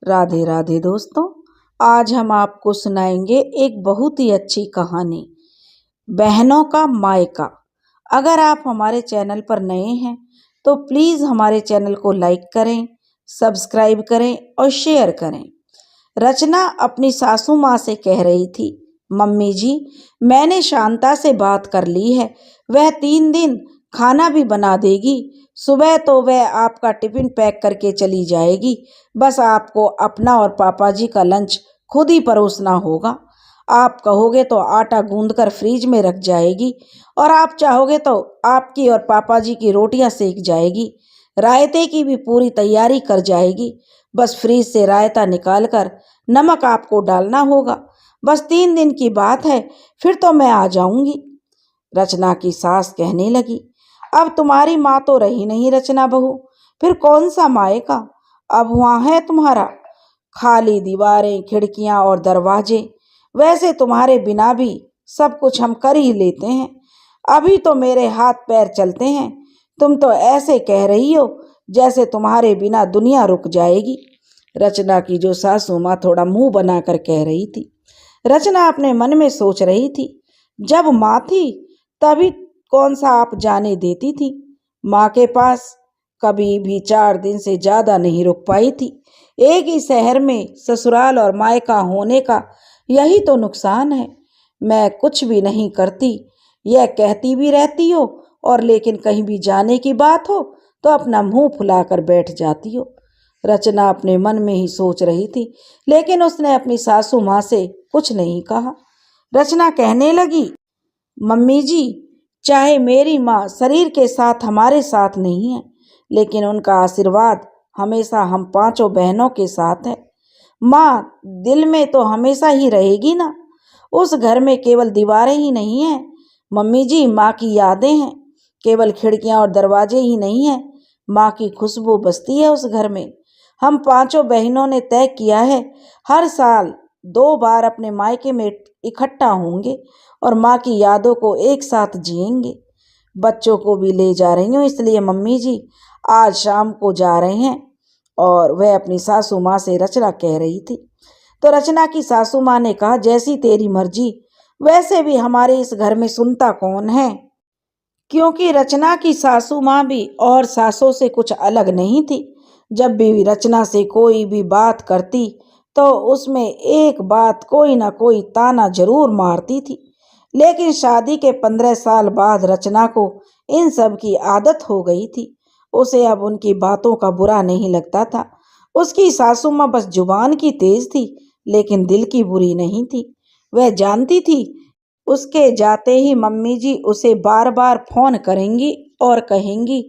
राधे राधे दोस्तों। आज हम आपको सुनाएंगे एक बहुत ही अच्छी कहानी, बहनों का मायका। अगर आप हमारे चैनल पर नए हैं तो प्लीज़ हमारे चैनल को लाइक करें, सब्सक्राइब करें और शेयर करें। रचना अपनी सासू माँ से कह रही थी, मम्मी जी, मैंने शांता से बात कर ली है, वह 3 दिन खाना भी बना देगी। सुबह तो वह आपका टिफिन पैक करके चली जाएगी, बस आपको अपना और पापा जी का लंच खुद ही परोसना होगा। आप कहोगे तो आटा गूंद कर फ्रिज में रख जाएगी और आप चाहोगे तो आपकी और पापा जी की रोटियां सेक जाएगी। रायते की भी पूरी तैयारी कर जाएगी, बस फ्रिज से रायता निकाल कर नमक आपको डालना होगा। बस 3 दिन की बात है, फिर तो मैं आ जाऊंगी। रचना की सास कहने लगी, अब तुम्हारी माँ तो रही नहीं रचना बहू, फिर कौन सा मायका अब वहाँ है तुम्हारा? खाली दीवारें, खिड़कियां और दरवाजे। वैसे तुम्हारे बिना भी सब कुछ हम कर ही लेते हैं। अभी तो मेरे हाथ पैर चलते हैं। तुम तो ऐसे कह रही हो जैसे तुम्हारे बिना दुनिया रुक जाएगी। रचना की जो सासू माँ थोड़ा मुंह बनाकर कह रही थी। रचना अपने मन में सोच रही थी, जब माँ थी तभी कौन सा आप जाने देती थी। माँ के पास कभी भी 4 दिन से ज्यादा नहीं रुक पाई थी। एक ही शहर में ससुराल और मायका होने का यही तो नुकसान है। मैं कुछ भी नहीं करती, यह कहती भी रहती हो, और लेकिन कहीं भी जाने की बात हो तो अपना मुंह फुलाकर बैठ जाती हो। रचना अपने मन में ही सोच रही थी, लेकिन उसने अपनी सासू माँ से कुछ नहीं कहा। रचना कहने लगी, मम्मी जी, चाहे मेरी माँ शरीर के साथ हमारे साथ नहीं है, लेकिन उनका आशीर्वाद हमेशा हम 5 बहनों के साथ है। माँ दिल में तो हमेशा ही रहेगी ना। उस घर में केवल दीवारें ही नहीं हैं मम्मी जी, माँ की यादें हैं। केवल खिड़कियां और दरवाजे ही नहीं हैं, माँ की खुशबू बसती है उस घर में। हम 5 बहनों ने तय किया है, हर साल 2 बार अपने मायके में इकट्ठा होंगे और माँ की यादों को एक साथ जिएंगे। बच्चों को भी ले जा रही हूँ, इसलिए मम्मी जी आज शाम को जा रहे हैं। और वह अपनी सासू माँ से रचना कह रही थी। तो रचना की सासू माँ ने कहा, जैसी तेरी मर्जी, वैसे भी हमारे इस घर में सुनता कौन है। क्योंकि रचना की सासू माँ भी और सासों से कुछ अलग नहीं थी। जब भी रचना से कोई भी बात करती तो उसमें एक बात कोई ना कोई ताना जरूर मारती थी। लेकिन शादी के 15 साल बाद रचना को इन सब की आदत हो गई थी। उसे अब उनकी बातों का बुरा नहीं लगता था। उसकी सासू माँ बस जुबान की तेज थी, लेकिन दिल की बुरी नहीं थी। वह जानती थी उसके जाते ही मम्मी जी उसे बार बार फोन करेंगी और कहेंगी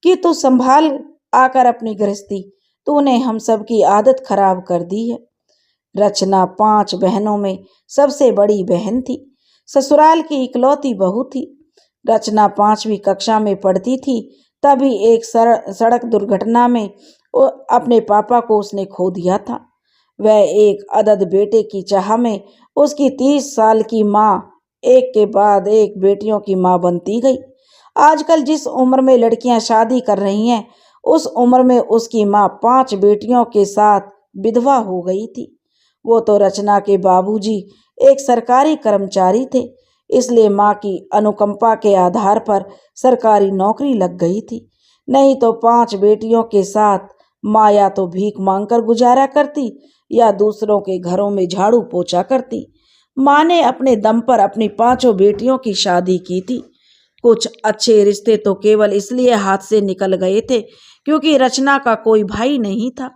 कि तू संभाल आकर अपनी गृहस्थी, तूने हम सब की आदत खराब कर दी है। रचना 5 बहनों में सबसे बड़ी बहन थी, ससुराल की इकलौती बहू थी। रचना 5वीं कक्षा में पढ़ती थी, तभी एक सड़क दुर्घटना में अपने पापा को उसने खो दिया था। वह एक अदद बेटे की चाह में उसकी 30 साल की माँ एक के बाद एक बेटियों की माँ बनती गई। आजकल जिस उम्र में लड़कियां शादी कर रही हैं, उस उम्र में उसकी माँ 5 बेटियों के साथ विधवा हो गई थी। वो तो रचना के बाबूजी एक सरकारी कर्मचारी थे, इसलिए माँ की अनुकंपा के आधार पर सरकारी नौकरी लग गई थी। नहीं तो 5 बेटियों के साथ माँ या तो भीख मांगकर गुजारा करती या दूसरों के घरों में झाड़ू पोछा करती। माँ ने अपने दम पर अपनी 5 बेटियों की शादी की थी। कुछ अच्छे रिश्ते तो केवल इसलिए हाथ से निकल गए थे क्योंकि रचना का कोई भाई नहीं था।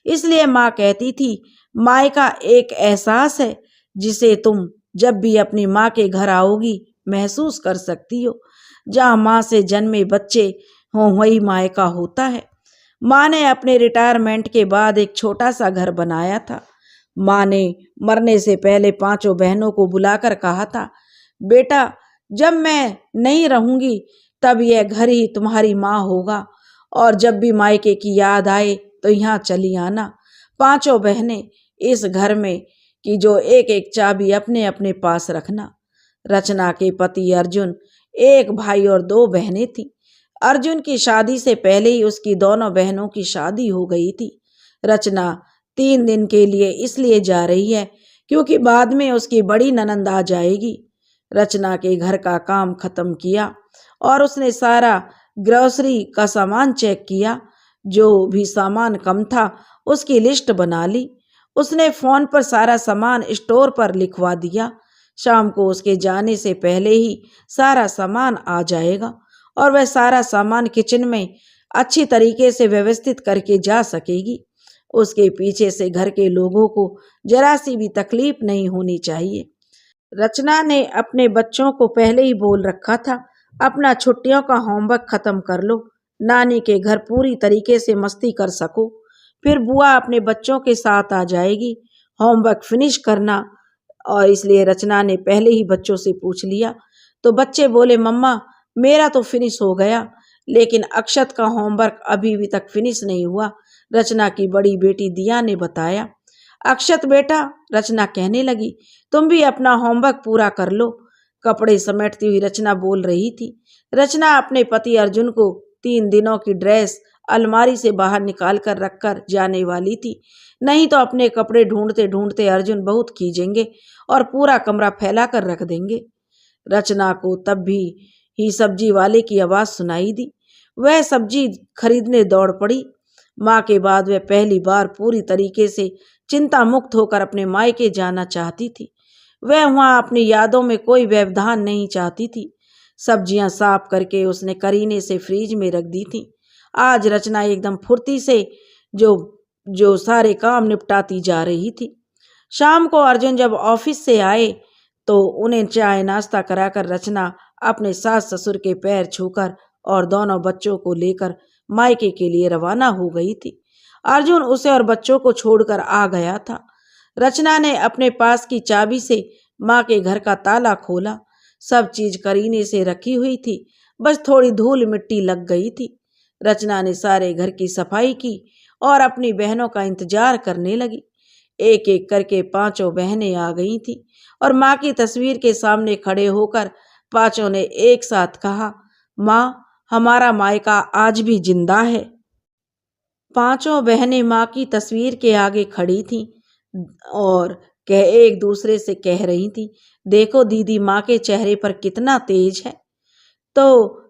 इसलिए माँ कहती थी, मायका एक एहसास है जिसे तुम जब भी अपनी माँ के घर आओगी महसूस कर सकती हो। जहाँ माँ से जन्मे बच्चे हों वही मायका होता है। माँ ने अपने रिटायरमेंट के बाद एक छोटा सा घर बनाया था। माँ ने मरने से पहले 5 बहनों को बुलाकर कहा था, बेटा, जब मैं नहीं रहूंगी तब यह घर ही तुम्हारी माँ होगा, और जब भी मायके की याद आए तो यहाँ चली आना। 5 बहनें इस घर में कि जो एक एक चाबी अपने अपने पास रखना। रचना के पति अर्जुन, एक भाई और 2 बहनें थीं। अर्जुन की शादी से पहले ही उसकी दोनों बहनों की शादी हो गई थी। रचना 3 दिन के लिए इसलिए जा रही है क्योंकि बाद में उसकी बड़ी ननंद आ जाएगी। रचना के घर का काम खत्म किया और उसने सारा ग्रोसरी का सामान चेक किया। जो भी सामान कम था उसकी लिस्ट बना ली। उसने फोन पर सारा सामान स्टोर पर लिखवा दिया। शाम को उसके जाने से पहले ही सारा सामान आ जाएगा और वह सारा सामान किचन में अच्छी तरीके से व्यवस्थित करके जा सकेगी। उसके पीछे से घर के लोगों को जरा सी भी तकलीफ नहीं होनी चाहिए। रचना ने अपने बच्चों को पहले ही बोल रखा था, अपना छुट्टियों का होमवर्क खत्म कर लो, नानी के घर पूरी तरीके से मस्ती कर सको, फिर बुआ अपने बच्चों के साथ आ जाएगी, होमवर्क फिनिश करना। और इसलिए रचना ने पहले ही बच्चों से पूछ लिया। तो बच्चे बोले, मम्मा मेरा तो फिनिश हो गया, लेकिन अक्षत का होमवर्क अभी भी तक फिनिश नहीं हुआ। रचना की बड़ी बेटी दिया ने बताया। अक्षत बेटा, रचना कहने लगी, तुम भी अपना होमवर्क पूरा कर लो। कपड़े समेटती हुई रचना बोल रही थी। रचना अपने पति अर्जुन को 3 दिनों की ड्रेस अलमारी से बाहर निकाल कर रखकर जाने वाली थी, नहीं तो अपने कपड़े ढूंढते ढूंढते अर्जुन बहुत खींचेंगे और पूरा कमरा फैला कर रख देंगे। रचना को तब भी ही सब्जी वाले की आवाज सुनाई दी। वह सब्जी खरीदने दौड़ पड़ी। माँ के बाद वह पहली बार पूरी तरीके से चिंता मुक्त होकर अपने मायके जाना चाहती थी। वह वहां अपनी यादों में कोई व्यवधान नहीं चाहती थी। सब्जियां साफ करके उसने करीने से फ्रिज में रख दी थी। आज रचना एकदम फुर्ती से जो जो सारे काम निपटाती जा रही थी। शाम को अर्जुन जब ऑफिस से आए तो उन्हें चाय नाश्ता कराकर रचना अपने सास ससुर के पैर छूकर और दोनों बच्चों को लेकर मायके के लिए रवाना हो गई थी। अर्जुन उसे और बच्चों को छोड़कर आ गया था। रचना ने अपने पास की चाबी से माँ के घर का ताला खोला। सब चीज करीने से रखी हुई थी, बस थोड़ी धूल मिट्टी लग गई थी। रचना ने सारे घर की सफाई की और अपनी बहनों का इंतजार करने लगी। एक एक करके 5 बहनें आ गई थी और माँ की तस्वीर के सामने खड़े होकर 5 ने एक साथ कहा, माँ, हमारा मायका आज भी जिंदा है। 5 बहनें माँ की तस्वीर के आगे खड़ी थीं और एक दूसरे से कह रही थी, देखो दीदी, माँ के चेहरे पर कितना तेज है। तो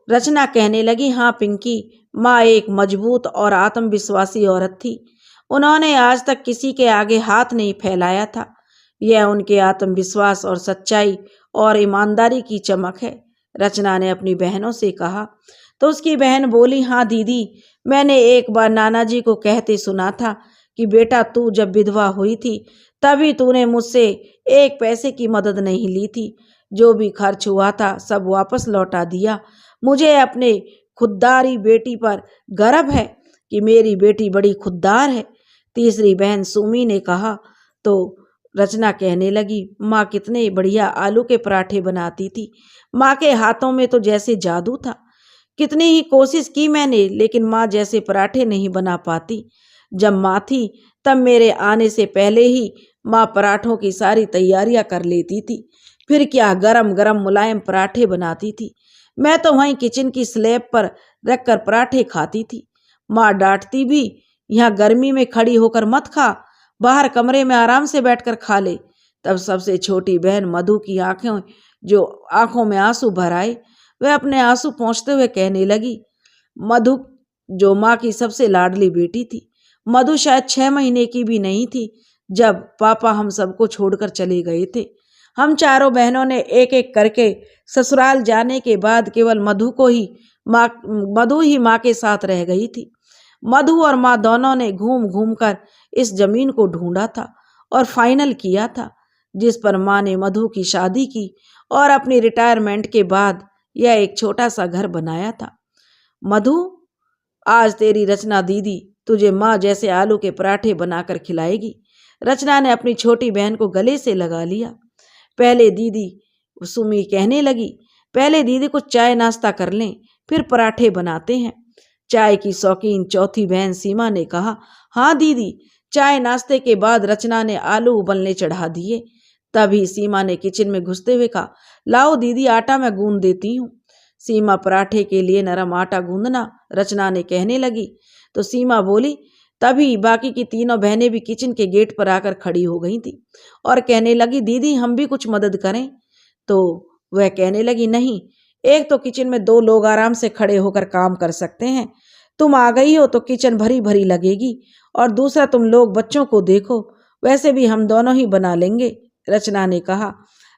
रचना कहने लगी, हाँ पिंकी, माँ एक मजबूत और आत्मविश्वासी औरत थी। उन्होंने आज तक किसी के आगे हाथ नहीं फैलाया था। यह उनके आत्मविश्वास और सच्चाई और ईमानदारी की चमक है। रचना ने अपनी बहनों से कहा। तो उसकी बहन बोली, हाँ दीदी, मैंने एक बार नाना जी को कहते सुना था कि बेटा, तू जब विधवा हुई थी तभी तूने मुझसे 1 पैसे की मदद नहीं ली थी। जो भी खर्च हुआ था सब वापस लौटा दिया। मुझे अपने खुददारी बेटी पर गर्व है कि मेरी बेटी बड़ी खुददार है। तीसरी बहन सुमी ने कहा। तो रचना कहने लगी, माँ कितने बढ़िया आलू के पराठे बनाती थी। माँ के हाथों में तो जैसे जादू था। कितनी ही कोशिश की मैंने, लेकिन माँ जैसे पराठे नहीं बना पाती। जब माँ थी तब मेरे आने से पहले ही माँ पराठों की सारी तैयारियां कर लेती थी। फिर क्या गरम गरम मुलायम पराठे बनाती थी। मैं तो वहीं किचन की स्लैब पर रखकर पराठे खाती थी। माँ डांटती भी, यहाँ गर्मी में खड़ी होकर मत खा, बाहर कमरे में आराम से बैठकर खा ले। तब सबसे छोटी बहन मधु की आंखों में आंसू भर आए। वह अपने आंसू पोंछते हुए कहने लगी, मधु जो माँ की सबसे लाडली बेटी थी। मधु शायद 6 महीने की भी नहीं थी जब पापा हम सबको छोड़कर चले गए थे। हम चारों बहनों ने एक एक करके ससुराल जाने के बाद केवल मधु ही माँ के साथ रह गई थी। मधु और माँ दोनों ने घूम घूम कर इस जमीन को ढूंढा था और फाइनल किया था, जिस पर माँ ने मधु की शादी की और अपनी रिटायरमेंट के बाद यह एक छोटा सा घर बनाया था। मधु, आज तेरी रचना दीदी तुझे माँ जैसे आलू के पराठे बनाकर खिलाएगी। रचना ने अपनी छोटी बहन को गले से लगा लिया। सुमी कहने लगी, पहले दीदी कुछ चाय नाश्ता कर लें, फिर पराठे बनाते हैं। चाय की शौकीन चौथी बहन सीमा ने कहा, हाँ दीदी। चाय नाश्ते के बाद रचना ने आलू उबलने चढ़ा दिए। तभी सीमा ने किचन में घुसते हुए कहा, लाओ दीदी, आटा मैं गूंद देती हूँ। सीमा पराठे के लिए नरम आटा गूंदना रचना ने कहने लगी तो सीमा बोली, तभी बाकी की तीनों बहनें भी किचन के गेट पर आकर खड़ी हो गई थी और कहने लगी, दीदी हम भी कुछ मदद करें। तो वह कहने लगी, नहीं, एक तो किचन में दो लोग आराम से खड़े होकर काम कर सकते हैं, तुम आ गई हो तो किचन भरी भरी लगेगी, और दूसरा तुम लोग बच्चों को देखो, वैसे भी हम दोनों ही बना लेंगे, रचना ने कहा।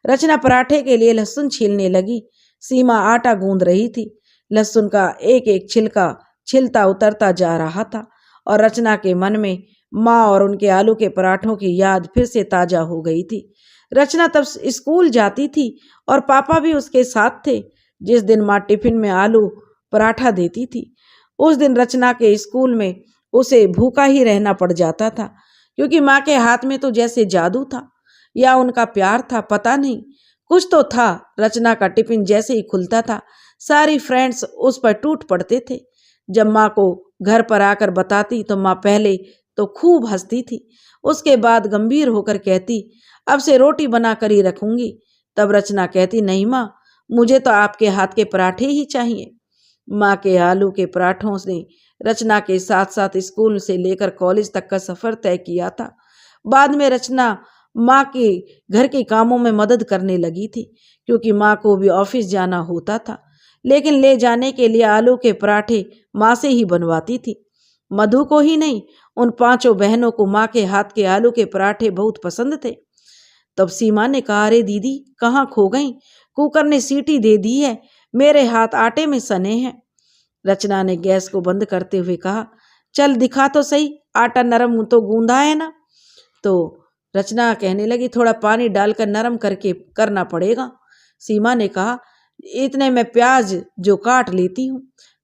रचना पराठे के लिए लहसुन छीलने लगी। सीमा आटा गूंद रही थी। लहसुन का एक एक छिलका छिलता उतरता जा रहा था और रचना के मन में माँ और उनके आलू के पराठों की याद फिर से ताजा हो गई थी। रचना तब स्कूल जाती थी और पापा भी उसके साथ थे। जिस दिन माँ टिफिन में आलू पराठा देती थी, उस दिन रचना के स्कूल में उसे भूखा ही रहना पड़ जाता था, क्योंकि माँ के हाथ में तो जैसे जादू था या उनका प्यार था, पता नहीं, कुछ तो था। रचना का टिफिन जैसे ही खुलता था, सारी फ्रेंड्स उस पर टूट पड़ते थे। जब माँ को घर पर आकर बताती तो माँ पहले तो खूब हंसती थी, उसके बाद गंभीर होकर कहती, अब से रोटी बना कर ही रखूंगी। तब रचना कहती, नहीं माँ, मुझे तो आपके हाथ के पराठे ही चाहिए। माँ के आलू के पराठों ने रचना के साथ साथ स्कूल से लेकर कॉलेज तक का सफर तय किया था। बाद में रचना माँ के घर के कामों में मदद करने लगी थी, क्योंकि माँ को भी ऑफिस जाना होता था, लेकिन ले जाने के लिए आलू के पराठे माँ से ही बनवाती थी। मधु को ही नहीं, उन पांचों बहनों को माँ के हाथ के आलू के पराठे बहुत पसंद थे। तब सीमा ने कहा, अरे दीदी कहाँ खो गई, कुकर ने सीटी दे दी है, मेरे हाथ आटे में सने हैं। रचना ने गैस को बंद करते हुए कहा, चल दिखा तो सही, आटा नरम तो गूंदा है ना। तो रचना कहने लगी, थोड़ा पानी डालकर नरम करके करना पड़ेगा। सीमा ने कहा, इतने में प्याज जो काट लेती हूँ।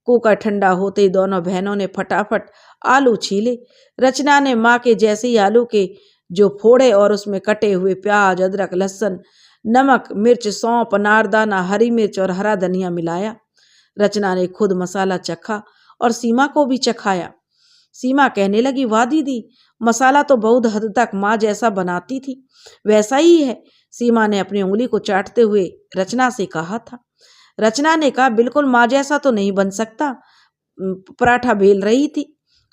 कुकर ठंडा होते ही दोनों बहनों ने फटाफट आलू छीले। रचना ने माँ के जैसे ही आलू के जो फोड़े और उसमें कटे हुए प्याज, अदरक, लहसुन, नमक, मिर्च, सौंफ, अनारदाना, हरी मिर्च और हरा धनिया मिलाया। रचना ने खुद मसाला चखा और सीमा को भी चखाया। सीमा कहने लगी, वाह दीदी, मसाला तो बहुत हद तक माँ जैसा बनाती थी, वैसा ही है। सीमा ने अपनी उंगली को चाटते हुए रचना से कहा था। रचना ने कहा, बिल्कुल माँ जैसा तो नहीं बन सकता। पराठा बेल रही थी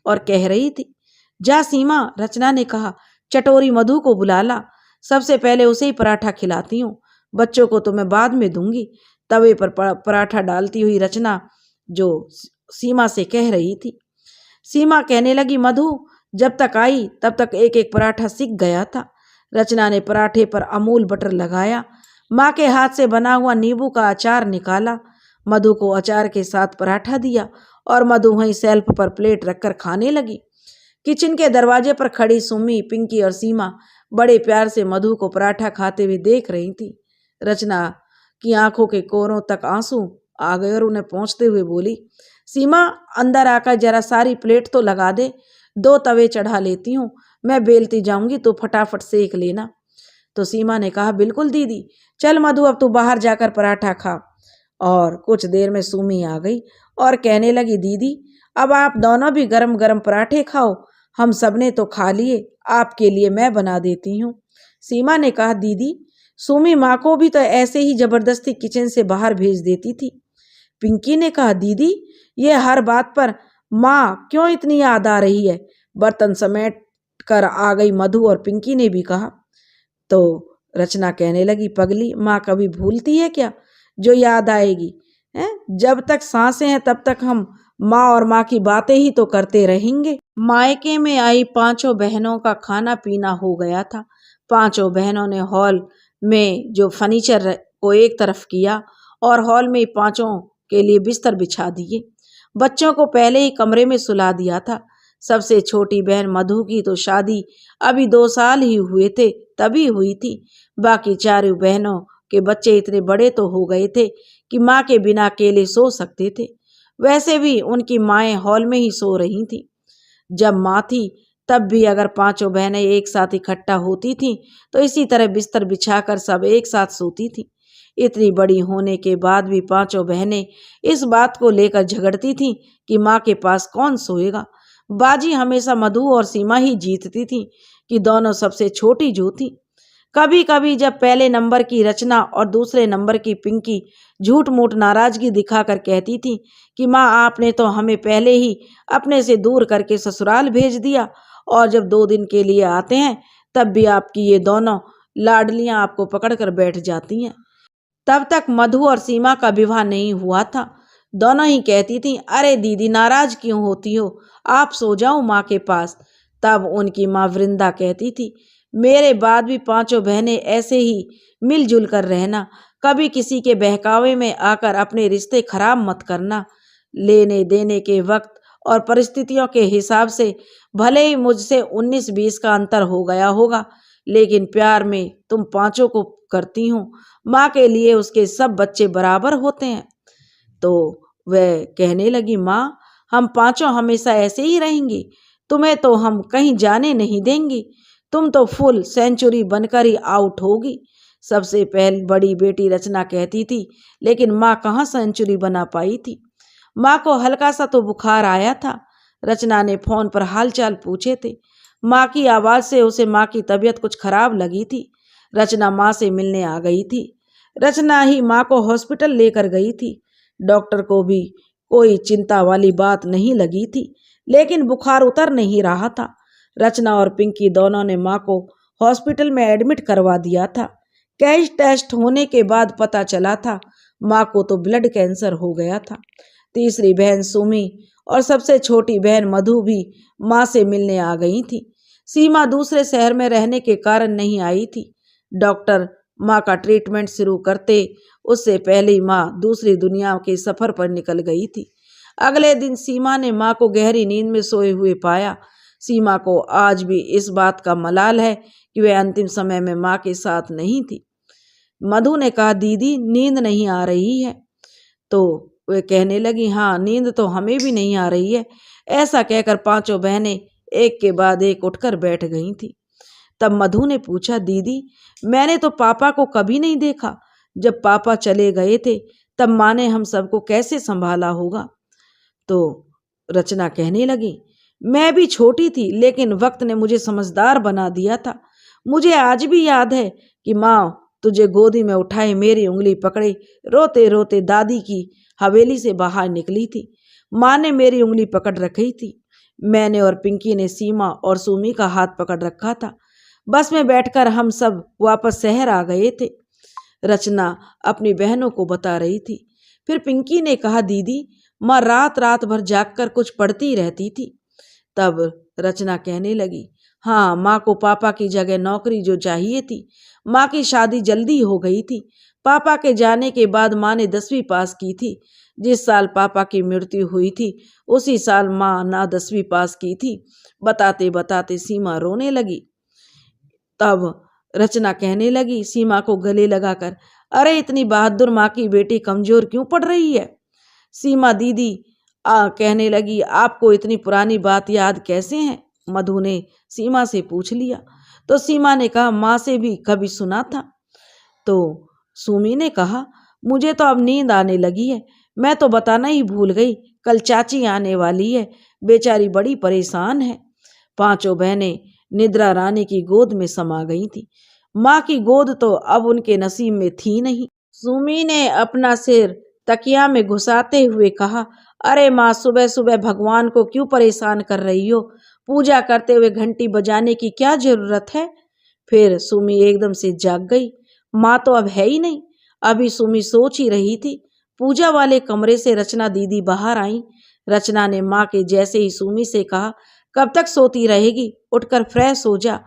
और कह रही थी, जा सीमा, रचना ने कहा, चटोरी मधु को बुला ला, सबसे पहले उसे ही पराठा खिलाती हूँ, बच्चों को तो मैं बाद में दूंगी। तवे पर पराठा डालती हुई रचना जो सीमा से कह रही थी। सीमा कहने लगी, मधु जब तक आई तब तक एक एक पराठा सिक गया था। रचना ने पराठे पर अमूल बटर लगाया, माँ के हाथ से बना हुआ नींबू का अचार निकाला, मधु को अचार के साथ पराठा दिया और मधु वहीं सेल्फ पर प्लेट रखकर खाने लगी। किचन के दरवाजे पर खड़ी सुमी, पिंकी और सीमा बड़े प्यार से मधु को पराठा खाते हुए देख रही थी। रचना की आंखों के कोरों तक आंसू आ गए और उन्हें पहुंचते हुए बोली, सीमा अंदर आकर जरा सारी प्लेट तो लगा दे, 2 तवे चढ़ा लेती हूँ, मैं बेलती जाऊंगी तो फटाफट सेक लेना। तो सीमा ने कहा, बिल्कुल दीदी, चल मधु अब तू बाहर जाकर पराठा खा। और कुछ देर में सुमी आ गई और कहने लगी, दीदी अब आप दोनों भी गरम गरम पराठे खाओ, हम सबने तो खा लिए, आपके लिए मैं बना देती हूँ। सीमा ने कहा, दीदी सुमी माँ को भी तो ऐसे ही जबरदस्ती किचन से बाहर भेज देती थी। पिंकी ने कहा, दीदी ये हर बात पर माँ क्यों इतनी याद आ रही है। बर्तन समेट कर आ गई मधु और पिंकी ने भी कहा। तो रचना कहने लगी, पगली, माँ कभी भूलती है क्या जो याद आएगी है? जब तक सांसें हैं तब तक हम माँ और माँ की बातें ही तो करते रहेंगे। मायके में आई 5 बहनों का खाना पीना हो गया था। 5 बहनों ने हॉल में जो फर्नीचर को एक तरफ किया और हॉल में 5 के लिए बिस्तर बिछा दिए। बच्चों को पहले ही कमरे में सुला दिया था। सबसे छोटी बहन मधु की तो शादी अभी 2 साल ही हुए थे तभी हुई थी। बाकी 4 बहनों के बच्चे इतने बड़े तो हो गए थे कि माँ के बिना अकेले सो सकते थे। वैसे भी उनकी माएँ हॉल में ही सो रही थीं। जब माँ थी तब भी अगर 5 बहनें एक साथ इकट्ठा होती थीं तो इसी तरह बिस्तर बिछाकर सब एक साथ सोती थीं। इतनी बड़ी होने के बाद भी 5 बहनें इस बात को लेकर झगड़ती थीं कि माँ के पास कौन सोएगा। बाजी हमेशा मधु और सीमा ही जीतती थीं कि दोनों सबसे छोटी जो थी। कभी कभी जब पहले नंबर की रचना और दूसरे नंबर की पिंकी झूठ मूठ नाराजगी दिखाकर कहती थी कि माँ आपने तो हमें पहले ही अपने से दूर करके ससुराल भेज दिया, और जब 2 दिन के लिए आते हैं तब भी आपकी ये दोनों लाडलियां आपको पकड़कर बैठ जाती हैं। तब तक मधु और सीमा का विवाह नहीं हुआ था। दोनों ही कहती थीं, अरे दीदी नाराज क्यों होती हो, आप सो जाओ माँ के पास। तब उनकी माँ वृंदा कहती थी, मेरे बाद भी 5 बहनें ऐसे ही मिलजुल कर रहना, कभी किसी के बहकावे में आकर अपने रिश्ते खराब मत करना। लेने देने के वक्त और परिस्थितियों के हिसाब से भले ही मुझसे 19-20 का अंतर हो गया होगा, लेकिन प्यार में तुम 5 को करती हो। माँ के लिए उसके सब बच्चे बराबर होते हैं। तो वह कहने लगी, माँ हम 5 हमेशा ऐसे ही रहेंगी, तुम्हें तो हम कहीं जाने नहीं देंगी, तुम तो फुल सेंचुरी बनकर ही आउट होगी। सबसे पहले बड़ी बेटी रचना कहती थी, लेकिन माँ कहाँ सेंचुरी बना पाई थी। माँ को हल्का सा तो बुखार आया था। रचना ने फोन पर हालचाल पूछे थे। माँ की आवाज़ से उसे माँ की तबीयत कुछ खराब लगी थी। रचना माँ से मिलने आ गई थी। रचना ही माँ को हॉस्पिटल लेकर गई थी। डॉक्टर को भी कोई चिंता वाली बात नहीं लगी थी, लेकिन बुखार उतर नहीं रहा था। रचना और पिंकी दोनों ने माँ को हॉस्पिटल में एडमिट करवा दिया था। कैश टेस्ट होने के बाद पता चला था माँ को तो ब्लड कैंसर हो गया था। तीसरी बहन सुमी और सबसे छोटी बहन मधु भी माँ से मिलने आ गई थी। सीमा दूसरे शहर में रहने के कारण नहीं आई थी। डॉक्टर माँ का ट्रीटमेंट शुरू करते उससे पहले ही माँ दूसरी दुनिया के सफर पर निकल गई थी। अगले दिन सीमा ने माँ को गहरी नींद में सोए हुए पाया। सीमा को आज भी इस बात का मलाल है कि वह अंतिम समय में माँ के साथ नहीं थी। मधु ने कहा, दीदी नींद नहीं आ रही है? तो वह कहने लगी, हाँ नींद तो हमें भी नहीं आ रही है। ऐसा कहकर 5 बहनें एक के बाद एक उठकर बैठ गई थी। तब मधु ने पूछा, दीदी मैंने तो पापा को कभी नहीं देखा। जब पापा चले गए थे तब माँ ने हम सबको कैसे संभाला होगा? तो रचना कहने लगी, मैं भी छोटी थी, लेकिन वक्त ने मुझे समझदार बना दिया था। मुझे आज भी याद है कि माँ तुझे गोदी में उठाए मेरी उंगली पकड़े रोते रोते दादी की हवेली से बाहर निकली थी। माँ ने मेरी उंगली पकड़ रखी थी। मैंने और पिंकी ने सीमा और सुमी का हाथ पकड़ रखा था। बस में बैठकर हम सब वापस शहर आ गए थे। रचना अपनी बहनों को बता रही थी। फिर पिंकी ने कहा, दीदी माँ रात रात भर जागकर कुछ पढ़ती रहती थी। तब रचना कहने लगी, हाँ माँ को पापा की जगह नौकरी जो चाहिए थी। माँ की शादी जल्दी हो गई थी। पापा के जाने के बाद माँ ने 10वीं पास की थी। जिस साल पापा की मृत्यु हुई थी उसी साल माँ ना 10वीं पास की थी। बताते बताते सीमा रोने लगी। तब रचना कहने लगी सीमा को गले लगाकर, अरे इतनी बहादुर माँ की बेटी कमजोर क्यों पड़ रही है? सीमा दीदी कहने लगी, आपको इतनी पुरानी बात याद कैसे है? मधु ने सीमा से पूछ लिया। तो सीमा ने कहा, माँ से भी कभी सुना था। तो सुमी ने कहा, मुझे तो अब नींद आने लगी है, मैं तो बताना ही भूल गई, कल चाची आने वाली है, बेचारी बड़ी परेशान है। 5 बहनें निद्रा रानी की गोद में समा गई थी। माँ की गोद तो अब उनके नसीब में थी नहीं। सुमी ने अपना सिर तकिया में घुसाते हुए कहा, अरे माँ सुबह सुबह भगवान को क्यों परेशान कर रही हो? पूजा करते हुए घंटी बजाने की क्या जरूरत है? फिर सुमी एकदम से जाग गई। माँ तो अब है ही नहीं। अभी सुमी सोच ही रही थी। पूजा वाले कमरे से रचना दीदी बाहर आई। रचना ने माँ के जैसे ही सुमी से कहा, कब तक सोती रहेगी, उठकर फ्रेश हो जा।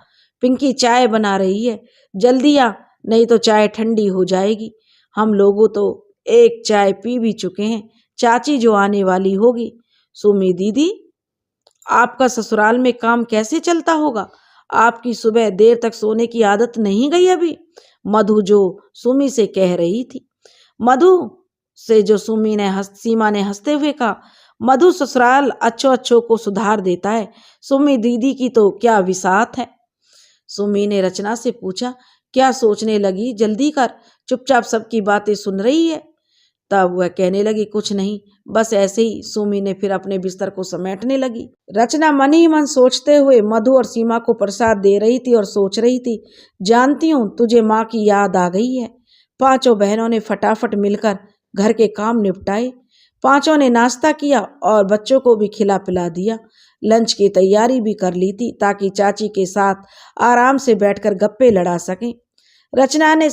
पिंकी चाय बना रही है, जल्दी आ, नहीं तो चाय ठंडी हो जाएगी। हम लोगों तो एक चाय पी भी चुके हैं, चाची जो आने वाली होगी। सुमी दीदी आपका ससुराल में काम कैसे चलता होगा? आपकी सुबह देर तक सोने की आदत नहीं गई अभी? मधु जो सुमी से कह रही थी। मधु से जो सीमा ने हंसते हुए कहा, मधु ससुराल अच्छों अच्छों को सुधार देता है, सुमी दीदी की तो क्या विसात है। सुमी ने रचना से पूछा, क्या सोचने लगी, जल्दी कर, चुपचाप सबकी बातें सुन रही है। तब वह कहने लगी, कुछ नहीं, बस ऐसे ही। सुमी ने फिर अपने बिस्तर को समेटने लगी। रचना मन ही मन सोचते हुए मधु और सीमा को प्रसाद दे रही थी और सोच रही थी, जानती हूँ तुझे माँ की याद आ गई है। पांचों बहनों ने फटाफट मिलकर घर के काम निपटाए। पांचों ने नाश्ता किया और बच्चों को भी खिला पिला दिया। लंच की तैयारी भी कर ली थी ताकि चाची के साथ आराम से बैठकर गप्पे लड़ा सकें। रचना ने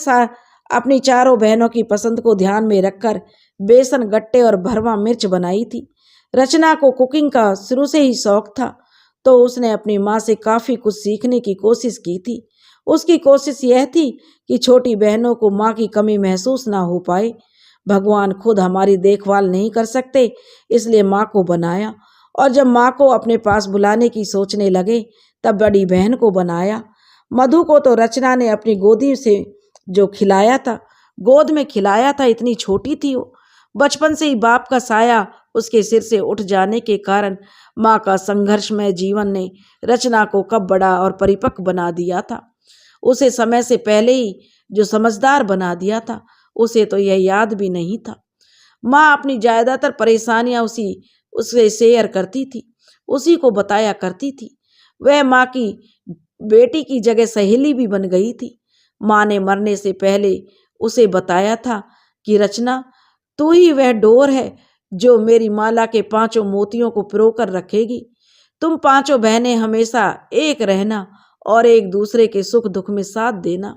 अपनी चारों बहनों की पसंद को ध्यान में रखकर बेसन गट्टे और भरवा मिर्च बनाई थी। रचना को कुकिंग का शुरू से ही शौक था, तो उसने अपनी माँ से काफ़ी कुछ सीखने की कोशिश की थी। उसकी कोशिश यह थी कि छोटी बहनों को माँ की कमी महसूस ना हो पाए। भगवान खुद हमारी देखभाल नहीं कर सकते, इसलिए माँ को बनाया, और जब माँ को अपने पास बुलाने की सोचने लगे तब बड़ी बहन को बनाया। मधु को तो रचना ने अपनी गोदी से जो खिलाया था, गोद में खिलाया था, इतनी छोटी थी वो। बचपन से ही बाप का साया उसके सिर से उठ जाने के कारण माँ का संघर्षमय जीवन ने रचना को कब बड़ा और परिपक्व बना दिया था। उसे समय से पहले ही जो समझदार बना दिया था, उसे तो यह याद भी नहीं था। माँ अपनी ज्यादातर परेशानियां उससे शेयर करती थी, उसी को बताया करती थी। वह माँ की बेटी की जगह सहेली भी बन गई थी। माँ ने मरने से पहले उसे बताया था कि रचना, तू ही वह डोर है जो मेरी माला के पांचों मोतियों को पिरोकर रखेगी। तुम पांचों बहनें हमेशा एक रहना और एक दूसरे के सुख दुख में साथ देना।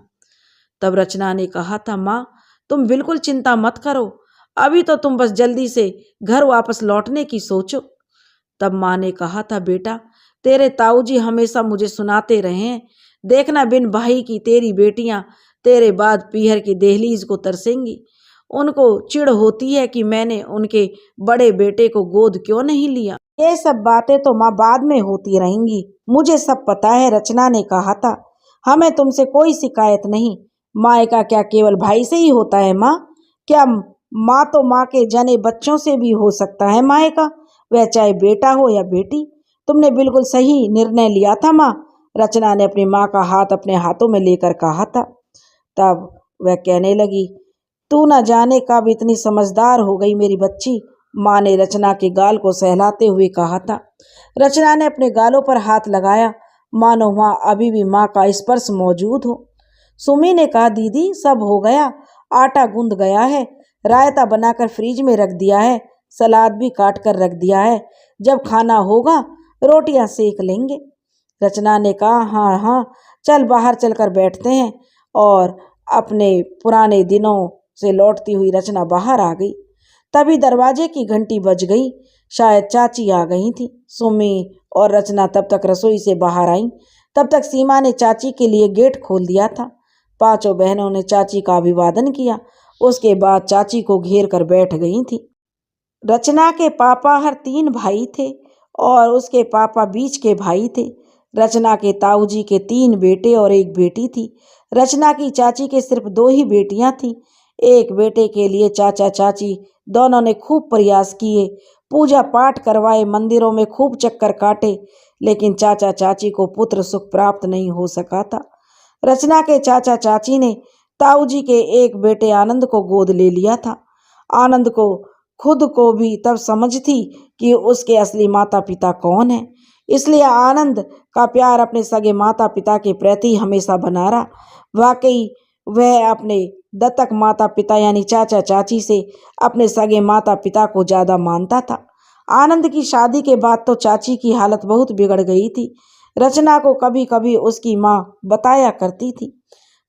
तब रचना ने कहा था, माँ तुम बिल्कुल चिंता मत करो, अभी तो तुम बस जल्दी से घर वापस लौटने की सोचो। तब माँ ने कहा था, बेटा तेरे ताऊजी हमेशा मुझे सुनाते रहे हैं, देखना बिन भाई की तेरी बेटियां तेरे बाद पीहर की दहलीज को तरसेंगी। उनको चिढ़ होती है कि मैंने उनके बड़े बेटे को गोद क्यों नहीं लिया। ये सब बातें तो माँ बाद में होती रहेंगी, मुझे सब पता है। रचना ने कहा था, हमें तुमसे कोई शिकायत नहीं। मायका क्या केवल भाई से ही होता है माँ? क्या माँ तो माँ के जने बच्चों से भी हो सकता है मायका, वह चाहे बेटा हो या बेटी। तुमने बिल्कुल सही निर्णय लिया था माँ, रचना ने अपनी माँ का हाथ अपने हाथों में लेकर कहा था। तब वह कहने लगी, तू न जाने कब इतनी समझदार हो गई मेरी बच्ची, माँ ने रचना के गाल को सहलाते हुए कहा था। रचना ने अपने गालों पर हाथ लगाया, मानो वहाँ अभी भी माँ का स्पर्श मौजूद हो। सुमी ने कहा, दीदी सब हो गया, आटा गूंद गया है, रायता बनाकर फ्रिज में रख दिया है, सलाद भी काट कर रख दिया है, जब खाना होगा रोटियां सेक लेंगे। रचना ने कहा, हाँ हाँ चल बाहर चलकर बैठते हैं। और अपने पुराने दिनों से लौटती हुई रचना बाहर आ गई। तभी दरवाजे की घंटी बज गई, शायद चाची आ गई थी। सुमी और रचना तब तक रसोई से बाहर आई, तब तक सीमा ने चाची के लिए गेट खोल दिया था। पांचों बहनों ने चाची का अभिवादन किया, उसके बाद चाची को घेर कर बैठ गई थी। रचना के पापा हर 3 भाई थे और उसके पापा बीच के भाई थे। रचना के ताऊजी के 3 बेटे और 1 बेटी थी। रचना की चाची के सिर्फ 2 ही बेटियां थीं। एक बेटे के लिए चाचा चाची दोनों ने खूब प्रयास किए, पूजा पाठ करवाए, मंदिरों में खूब चक्कर काटे, लेकिन चाचा चाची को पुत्र सुख प्राप्त नहीं हो सका था। रचना के चाचा चाची ने ताऊजी के एक बेटे आनंद को गोद ले लिया था। आनंद को खुद को भी तब समझ थी कि उसके असली माता पिता कौन है, इसलिए आनंद का प्यार अपने सगे माता पिता के प्रति हमेशा बना रहा। वाकई वह अपने दत्तक माता पिता यानी चाचा चाची से अपने सगे माता पिता को ज़्यादा मानता था। आनंद की शादी के बाद तो चाची की हालत बहुत बिगड़ गई थी। रचना को कभी कभी उसकी माँ बताया करती थी।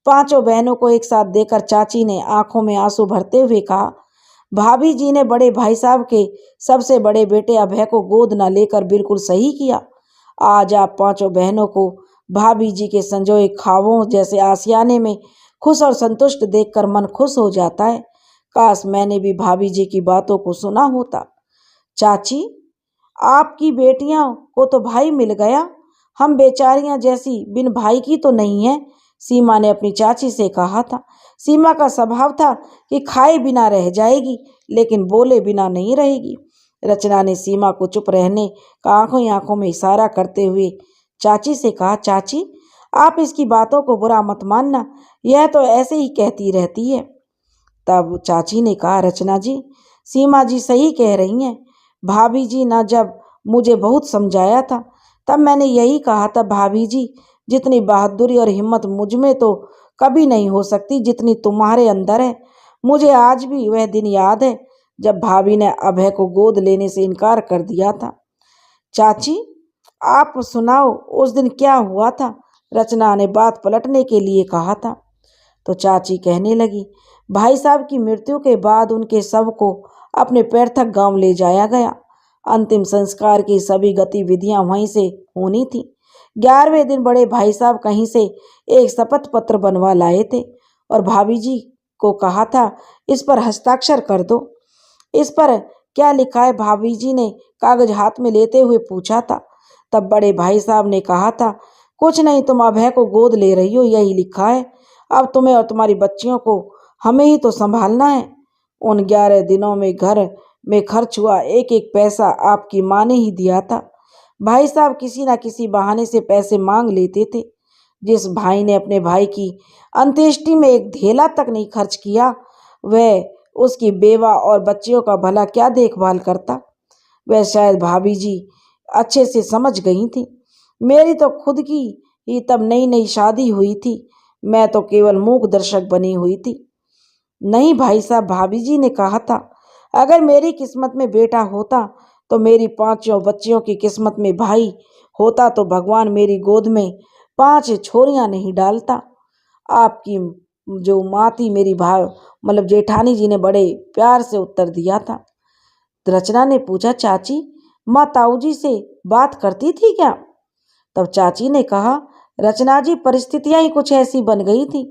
पांचों बहनों को एक साथ देखकर चाची ने आंखों में आंसू भरते हुए कहा, भाभी जी ने बड़े भाई साहब के सबसे बड़े बेटे अभय को गोद न लेकर बिल्कुल सही किया। आज आप पांचों बहनों को भाभी जी के संजोए ख्वाबों जैसे आसियाने में खुश और संतुष्ट देखकर मन खुश हो जाता है। काश मैंने भी भाभी जी की बातों को सुना होता। चाची, आपकी बेटियां को तो भाई मिल गया, हम बेचारियां जैसी बिन भाई की तो नहीं है, सीमा ने अपनी चाची से कहा था। सीमा का स्वभाव था कि खाए बिना रह जाएगी लेकिन बोले बिना नहीं रहेगी। रचना ने सीमा को चुप रहने का आंखों में इशारा करते हुए चाची से कहा, चाची आप इसकी बातों को बुरा मत मानना, यह तो ऐसे ही कहती रहती है। तब चाची ने कहा, रचना जी, सीमा जी सही कह रही हैं। भाभी जी ने जब मुझे बहुत समझाया था तब मैंने यही कहा था, भाभी जी जितनी बहादुरी और हिम्मत मुझ में तो कभी नहीं हो सकती जितनी तुम्हारे अंदर है। मुझे आज भी वह दिन याद है जब भाभी ने अभय को गोद लेने से इनकार कर दिया था। चाची, आप सुनाओ उस दिन क्या हुआ था? रचना ने बात पलटने के लिए कहा था। तो चाची कहने लगी, भाई साहब की मृत्यु के बाद उनके शव को अपने पैतृक गांव ले जाया गया। अंतिम संस्कार की सभी गतिविधियां वहीं से होनी थी। 11वें दिन बड़े भाई साहब कहीं से एक शपथ पत्र बनवा लाए थे और भाभी जी को कहा था, इस पर हस्ताक्षर कर दो। इस पर क्या लिखा है? भाभी जी ने कागज हाथ में लेते हुए पूछा था। तब बड़े भाई साहब ने कहा था, कुछ नहीं, तुम अभय को गोद ले रही हो, यही लिखा है। अब तुम्हें और तुम्हारी बच्चियों को हमें ही तो संभालना है। उन 11 दिनों में घर में खर्च हुआ एक एक पैसा आपकी माँ ने ही दिया था। भाई साहब किसी न किसी बहाने से पैसे मांग लेते थे। जिस भाई ने अपने भाई की अंत्येष्टि में एक धेला तक नहीं खर्च किया, वह उसकी बेवा और बच्चियों का भला क्या देखभाल करता? वह शायद भाभी जी अच्छे से समझ गई थी। मेरी तो खुद की ही तब नई नई शादी हुई थी। मैं तो केवल मूक दर्शक बनी हुई थी। नहीं भाई साहब, भाभी जी ने कहा था, अगर मेरी किस्मत में बेटा होता तो मेरी 5 बच्चियों की किस्मत में भाई होता तो भगवान मेरी गोद में 5 छोरियां नहीं डालता। आपकी जो माँ थी, मेरी भाई मतलब जेठानी जी ने बड़े प्यार से उत्तर दिया था। रचना ने पूछा, चाची, माँ ताऊ जी से बात करती थी क्या? तब चाची ने कहा, रचना जी, परिस्थितियां ही कुछ ऐसी बन गई थी,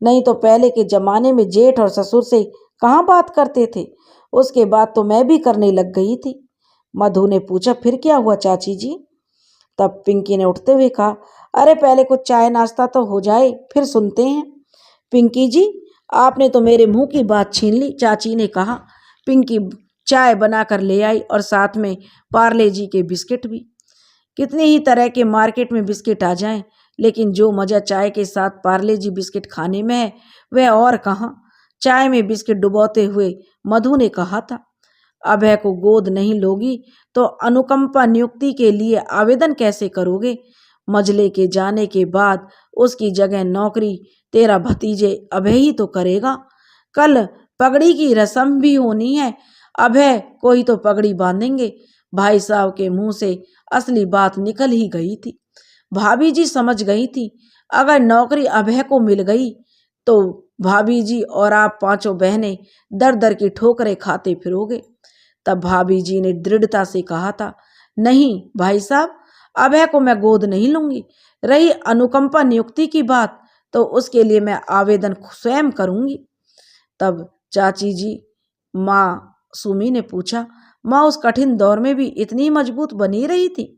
नहीं तो पहले के जमाने में जेठ और ससुर से कहाँ बात करते थे। उसके बाद तो मैं भी करने लग गई थी। मधु ने पूछा, फिर क्या हुआ चाची जी? तब पिंकी ने उठते हुए कहा, अरे पहले कुछ चाय नाश्ता तो हो जाए, फिर सुनते हैं। पिंकी जी, आपने तो मेरे मुंह की बात छीन ली, चाची ने कहा। पिंकी चाय बनाकर ले आई और साथ में पार्ले जी के बिस्किट भी। कितनी ही तरह के मार्केट में बिस्किट आ जाएं, लेकिन जो मज़ा चाय के साथ पार्ले जी बिस्किट खाने में है वह और कहाँ। चाय में बिस्किट डुबोते हुए मधु ने कहा था, अभय को गोद नहीं लोगी तो अनुकंपा नियुक्ति के लिए आवेदन कैसे करोगे? मजले के जाने के बाद उसकी जगह नौकरी तेरा भतीजे अभय ही तो करेगा। कल पगड़ी की रस्म भी होनी है, अभय को ही तो पगड़ी बांधेंगे। भाई साहब के मुंह से असली बात निकल ही गई थी। भाभी जी समझ गई थी, अगर नौकरी अभय को मिल गई तो भाभी जी और आप 5 बहनें दर दर की ठोकरें खाते फिरोगे। तब भाभी जी ने दृढ़ता से कहा था, नहीं भाई साहब, अभय को मैं गोद नहीं लूंगी। रही अनुकंपा नियुक्ति की बात, तो उसके लिए मैं आवेदन स्वयं करूंगी। तब चाची जी माँ सुमी ने पूछा, माँ उस कठिन दौर में भी इतनी मजबूत बनी रही थी?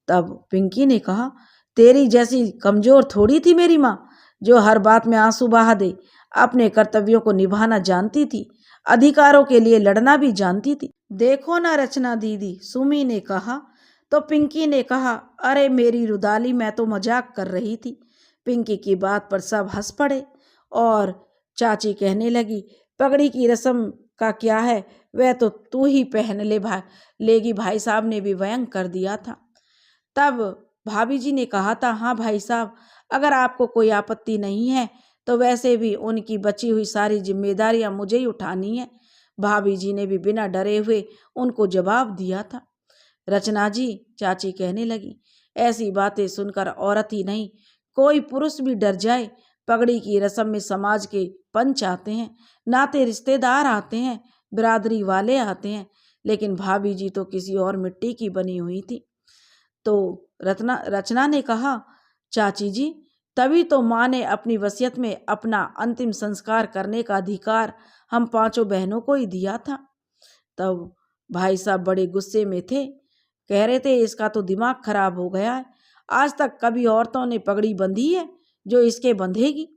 तब पिंकी ने कहा, तेरी जैसी कमजोर थोड़ी थी मेरी माँ, जो हर बात में आंसू बहा दे। अपने कर्तव्यों को निभाना जानती थी, अधिकारों के लिए लड़ना भी जानती थी। देखो ना रचना दीदी, सुमी ने कहा। तो पिंकी ने कहा, अरे मेरी रुदाली, मैं तो मजाक कर रही थी। पिंकी की बात पर सब हंस पड़े और चाची कहने लगी, पगड़ी की रस्म का क्या है, वह तो तू ही पहन लेगी, भाई साहब ने भी व्यंग कर दिया था। तब भाभी जी ने कहा था, हाँ भाई साहब, अगर आपको कोई आपत्ति नहीं है तो वैसे भी उनकी बची हुई सारी जिम्मेदारियां मुझे ही उठानी है। भाभी जी ने भी बिना डरे हुए उनको जवाब दिया था। रचना जी, चाची कहने लगी, ऐसी बातें सुनकर औरत ही नहीं कोई पुरुष भी डर जाए। पगड़ी की रस्म में समाज के पंच आते हैं, नाते रिश्तेदार आते हैं, बिरादरी वाले आते हैं, लेकिन भाभी जी तो किसी और मिट्टी की बनी हुई थी। तो रचना ने कहा, चाची जी, तभी तो माँ ने अपनी वसीयत में अपना अंतिम संस्कार करने का अधिकार हम 5 बहनों को ही दिया था। तब भाई साहब बड़े गुस्से में थे, कह रहे थे, इसका तो दिमाग खराब हो गया है, आज तक कभी औरतों ने पगड़ी बंधी है जो इसके बंधेगी।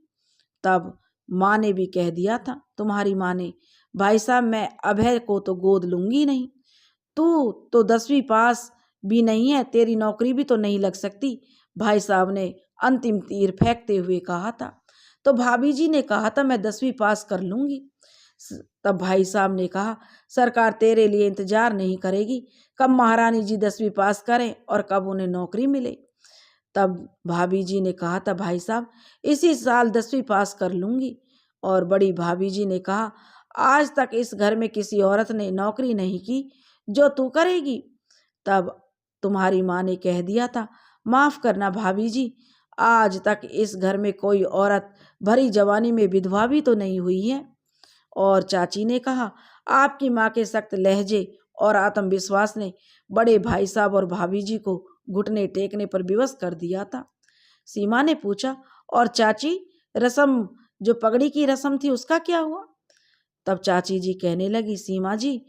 तब माँ ने भी कह दिया था, तुम्हारी माँ ने, भाई साहब मैं अभय को तो गोद लूंगी नहीं। तू तो 10वीं पास भी नहीं है, तेरी नौकरी भी तो नहीं लग सकती, भाई साहब ने अंतिम तीर फेंकते हुए कहा था। तो भाभी जी ने कहा था, मैं 10वीं पास कर लूंगी। तब भाई साहब ने कहा, सरकार तेरे लिए इंतजार नहीं करेगी, कब महारानी जी 10वीं पास करें और कब उन्हें नौकरी मिले। तब भाभी जी ने कहा था, भाई साहब इसी साल 10वीं पास कर लूंगी। और बड़ी भाभी जी ने कहा, आज तक इस घर में किसी औरत ने नौकरी नहीं की जो तू करेगी। तब तुम्हारी माँ ने कह दिया था, माफ करना भाभी जी, आज तक इस घर में कोई औरत भरी जवानी में विधवा भी तो नहीं हुई है। और चाची ने कहा, आपकी माँ के सख्त लहजे और आत्मविश्वास ने बड़े भाई साहब और भाभी जी को घुटने टेकने पर विवश कर दिया था। सीमा ने पूछा, और चाची रस्म, जो पगड़ी की रस्म थी, उसका क्या हुआ? तब चाची जी कहने लगी, सीमा जी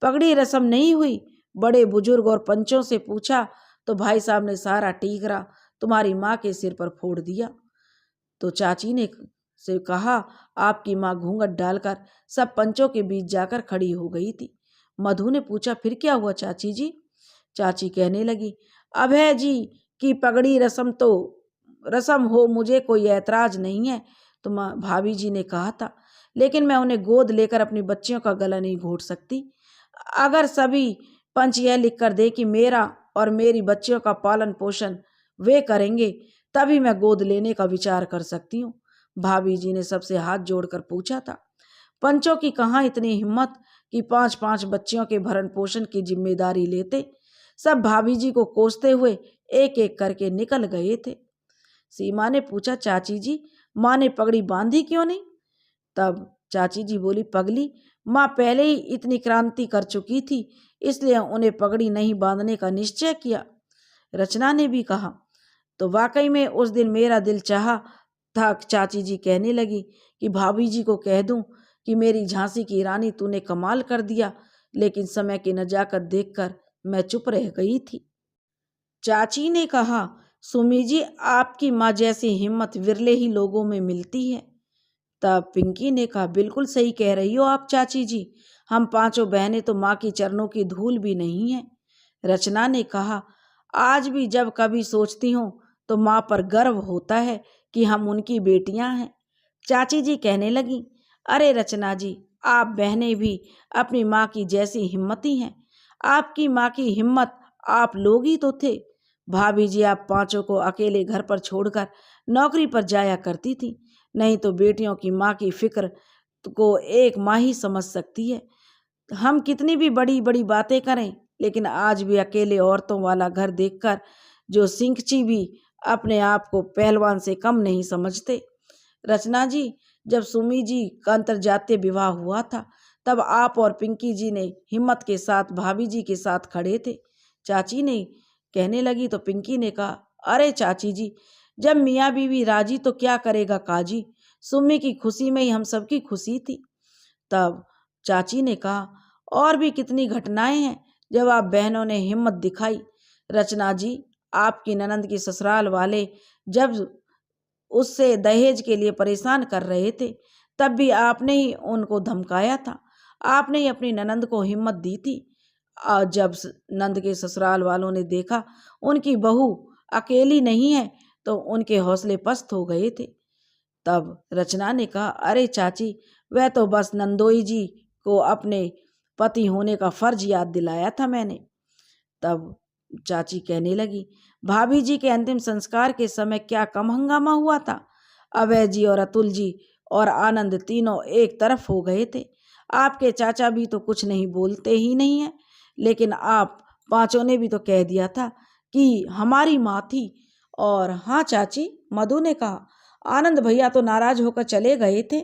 पगड़ी रस्म नहीं हुई। बड़े बुजुर्ग और पंचों से पूछा तो भाई साहब ने सारा टीकरा तुम्हारी माँ के सिर पर फोड़ दिया। तो चाची ने से कहा, आपकी माँ घूंघट डालकर सब पंचों के बीच जाकर खड़ी हो गई थी। मधु ने पूछा, फिर क्या हुआ चाची जी? चाची कहने लगी, अभय जी की पगड़ी रस्म तो रस्म हो, मुझे कोई ऐतराज नहीं है, तो भाभी जी ने कहा था, लेकिन मैं उन्हें गोद लेकर अपनी बच्चियों का गला नहीं घोट सकती। अगर सभी पंच यह लिख कर दे कि मेरा और मेरी बच्चियों का पालन पोषण वे करेंगे, तभी मैं गोद लेने का विचार कर सकती हूँ। भाभी जी ने सबसे हाथ जोड़कर पूछा था, पंचों की कहाँ इतनी हिम्मत कि 5-5 बच्चियों के भरण पोषण की जिम्मेदारी लेते। सब भाभी जी को कोसते हुए एक एक करके निकल गए थे। सीमा ने पूछा, चाची जी माँ ने पगड़ी बांधी क्यों नहीं? तब चाची जी बोली, पगली, माँ पहले ही इतनी क्रांति कर चुकी थी, इसलिए उन्हें पगड़ी नहीं बांधने का निश्चय किया। रचना ने भी कहा, तो वाकई में उस दिन मेरा दिल चाहा था। चाची जी कहने लगी कि भाभी जी को कह दूं कि मेरी झांसी की रानी तूने कमाल कर दिया, लेकिन समय की नजाकत देखकर मैं चुप रह गई थी। चाची ने कहा, सुमी जी आपकी माँ जैसी हिम्मत विरले ही लोगों में मिलती है। तब पिंकी ने कहा, बिल्कुल सही कह रही हो आप चाची जी, हम 5 बहनें तो माँ की चरणों की धूल भी नहीं है। रचना ने कहा, आज भी जब कभी सोचती हूँ तो माँ पर गर्व होता है कि हम उनकी बेटियां हैं। चाची जी कहने लगी, अरे रचना जी, आप बहनें भी अपनी माँ की जैसी हिम्मती हैं। आपकी माँ की हिम्मत आप लोग ही तो थे। भाभी जी आप 5 को अकेले घर पर छोड़कर नौकरी पर जाया करती थी, नहीं तो बेटियों की माँ की फिक्र को एक माँ ही समझ सकती है। हम कितनी भी बड़ी बड़ी बातें करें, लेकिन आज भी अकेले औरतों वाला घर देखकर जो सिंकची भी अपने आप को पहलवान से कम नहीं समझते। रचना जी, जब सुमी जी का अंतरजातीय विवाह हुआ था, तब आप और पिंकी जी ने हिम्मत के साथ भाभी जी के साथ खड़े थे। चाची ने कहने लगी तो पिंकी ने कहा, अरे चाची जी, जब मियाँ बीवी राजी तो क्या करेगा काजी। सुम्मी की खुशी में ही हम सबकी खुशी थी। तब चाची ने कहा, और भी कितनी घटनाएं हैं जब आप बहनों ने हिम्मत दिखाई। रचना जी, आपकी ननंद की ससुराल वाले जब उससे दहेज के लिए परेशान कर रहे थे, तब भी आपने ही उनको धमकाया था। आपने ही अपनी ननंद को हिम्मत दी थी। और जब नंद के ससुराल वालों ने देखा उनकी बहू अकेली नहीं है, तो उनके हौसले पस्त हो गए थे। तब रचना ने कहा, अरे चाची, वह तो बस नंदोई जी को अपने पति होने का फर्ज याद दिलाया था मैंने। तब चाची कहने लगी, भाभी जी के अंतिम संस्कार के समय क्या कम हंगामा हुआ था। अभय जी और अतुल जी और आनंद तीनों एक तरफ हो गए थे। आपके चाचा भी तो कुछ नहीं बोलते ही नहीं है, लेकिन आप 5 ने भी तो कह दिया था कि हमारी माँ थी। और हाँ चाची, मधु ने कहा, आनंद भैया तो नाराज होकर चले गए थे।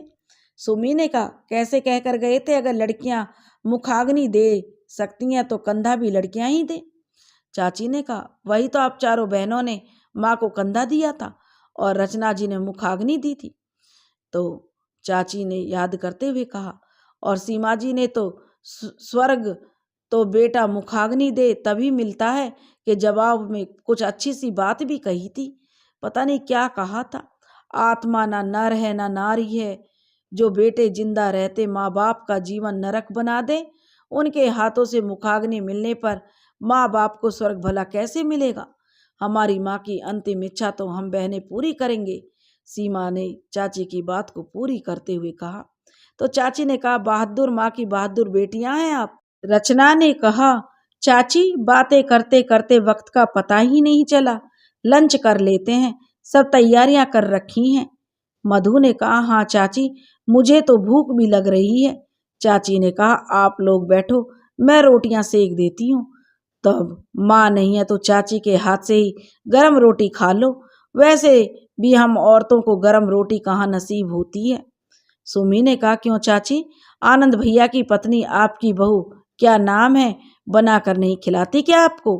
सुमी ने कहा, कैसे कहकर गए थे, अगर लड़कियां मुखाग्नि दे सकती हैं तो कंधा भी लड़कियां ही दे। चाची ने कहा, वही तो आप चारों बहनों ने माँ को कंधा दिया था और रचना जी ने मुखाग्नि दी थी। तो चाची ने याद करते हुए कहा, और सीमा जी ने तो स्वर्ग तो बेटा मुखाग्नि दे तभी मिलता है कि जवाब में कुछ अच्छी सी बात भी कही थी। पता नहीं क्या कहा था, आत्मा ना नर है ना नारी है, जो बेटे जिंदा रहते माँ बाप का जीवन नरक बना दे, उनके हाथों से मुखाग्नि मिलने पर माँ बाप को स्वर्ग भला कैसे मिलेगा। हमारी माँ की अंतिम इच्छा तो हम बहनें पूरी करेंगे। सीमा ने चाची की बात को पूरी करते हुए कहा। तो चाची ने कहा, बहादुर माँ की बहादुर बेटियां हैं आप। रचना ने कहा, चाची बातें करते करते वक्त का पता ही नहीं चला, लंच कर लेते हैं, सब तैयारियां कर रखी हैं। मधु ने कहा, हाँ चाची, मुझे तो भूख भी लग रही है। चाची ने कहा, आप लोग बैठो, मैं रोटियां सेक देती हूँ। तब माँ नहीं है तो चाची के हाथ से ही गरम रोटी खा लो, वैसे भी हम औरतों को गरम रोटी कहाँ नसीब होती है। सुमी ने कहा, क्यों चाची, आनंद भैया की पत्नी आपकी बहू, क्या नाम है, बना कर नहीं खिलाती क्या आपको?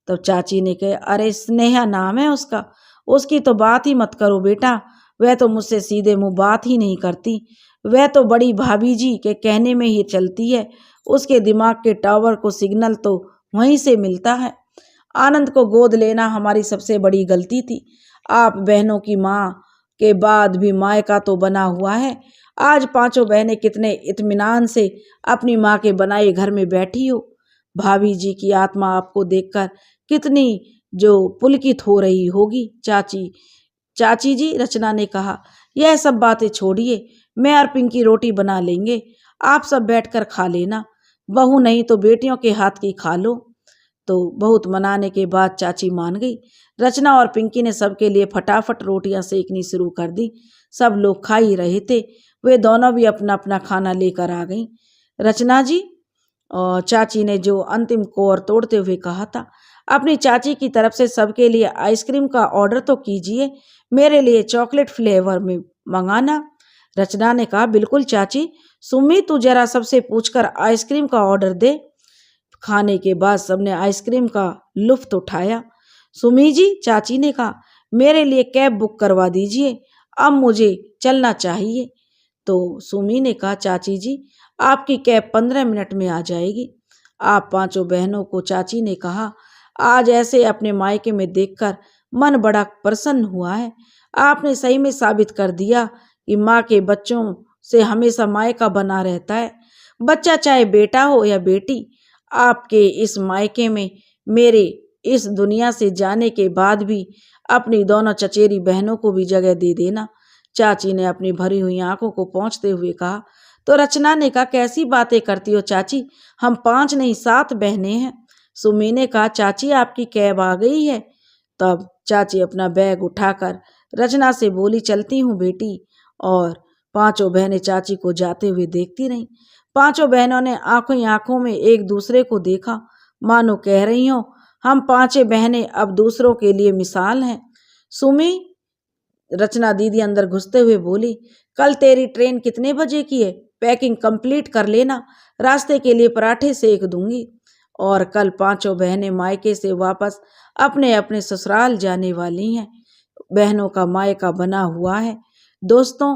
तो चाची ने कहा, अरे स्नेहा नाम है उसका, उसकी तो बात ही मत करो बेटा, वह तो मुझसे सीधे मुंह बात ही नहीं करती, वह तो बड़ी भाभी जी के कहने में ही चलती है, उसके दिमाग के टावर को सिग्नल तो वहीं से मिलता है। आनंद को गोद लेना हमारी सबसे बड़ी गलती थी। आप बहनों की माँ के बाद भी मायका तो बना हुआ है। आज पांचों बहनें कितने इत्मीनान से अपनी माँ के बनाए घर में बैठी हो। भाभी जी की आत्मा आपको देखकर कितनी जो पुलकित हो रही होगी। चाची चाची जी, रचना ने कहा, यह सब बातें छोड़िए, मैं और पिंकी रोटी बना लेंगे, आप सब बैठकर खा लेना, बहू नहीं तो बेटियों के हाथ की खा लो। तो बहुत मनाने के बाद चाची मान गई। रचना और पिंकी ने सबके लिए फटाफट रोटियां सेकनी शुरू कर दी। सब लोग खा ही रहे थे, वे दोनों भी अपना अपना खाना लेकर आ गईं। रचना जी, और चाची ने जो अंतिम कोर तोड़ते हुए कहा था, अपनी चाची की तरफ से सबके लिए आइसक्रीम का ऑर्डर तो कीजिए, मेरे लिए चॉकलेट फ्लेवर में मंगाना। रचना ने कहा, बिल्कुल चाची, सुमी तू जरा सबसे पूछकर आइसक्रीम का ऑर्डर दे। खाने के बाद सबने आइसक्रीम का लुफ्त उठाया। सुमी जी, चाची ने कहा, मेरे लिए कैब बुक करवा दीजिए, अब मुझे चलना चाहिए। तो सुमी ने कहा, चाची जी, आपकी कैब 15 मिनट में आ जाएगी। आप पांचों बहनों को चाची ने कहा, आज ऐसे अपने मायके में देखकर मन बड़ा प्रसन्न हुआ है। आपने सही में साबित कर दिया कि माँ के बच्चों से हमेशा मायका बना रहता है। बच्चा चाहे बेटा हो या बेटी, आपके इस मायके में मेरे इस दुनिया से जाने के बाद भी अपनी दोनों चचेरी बहनों को भी जगह दे देना। चाची ने अपनी भरी हुई आंखों को पोंछते हुए कहा। तो रचना ने कहा, कैसी बातें करती हो चाची, हम 5 नहीं 7 बहनें हैं। सुमी ने कहा, चाची आपकी कैब आ गई है। तब चाची अपना बैग उठाकर रचना से बोली, चलती हूँ बेटी। और पांचों बहनें चाची को जाते हुए देखती रहीं। पांचों बहनों ने आंखों ही आंखों में एक दूसरे को देखा, मानो कह रही हो, हम पांचों बहनें अब दूसरों के लिए मिसाल हैं। सुमी, रचना दीदी अंदर घुसते हुए बोली, कल तेरी ट्रेन कितने बजे की है? पैकिंग कंप्लीट कर लेना, रास्ते के लिए पराठे सेक दूंगी। और कल पांचों बहनें मायके से वापस अपने अपने ससुराल जाने वाली हैं। बहनों का मायका बना हुआ है दोस्तों,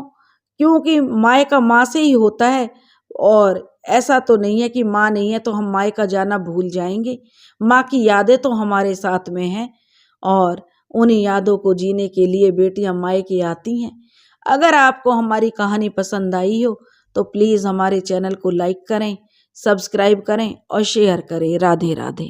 क्योंकि मायका माँ से ही होता है। और ऐसा तो नहीं है कि माँ नहीं है तो हम मायका जाना भूल जाएंगे। माँ की यादें तो हमारे साथ में हैं और उन्हीं यादों को जीने के लिए बेटियां मायके आती हैं। अगर आपको हमारी कहानी पसंद आई हो तो प्लीज़ हमारे चैनल को लाइक करें, सब्सक्राइब करें और शेयर करें। राधे राधे।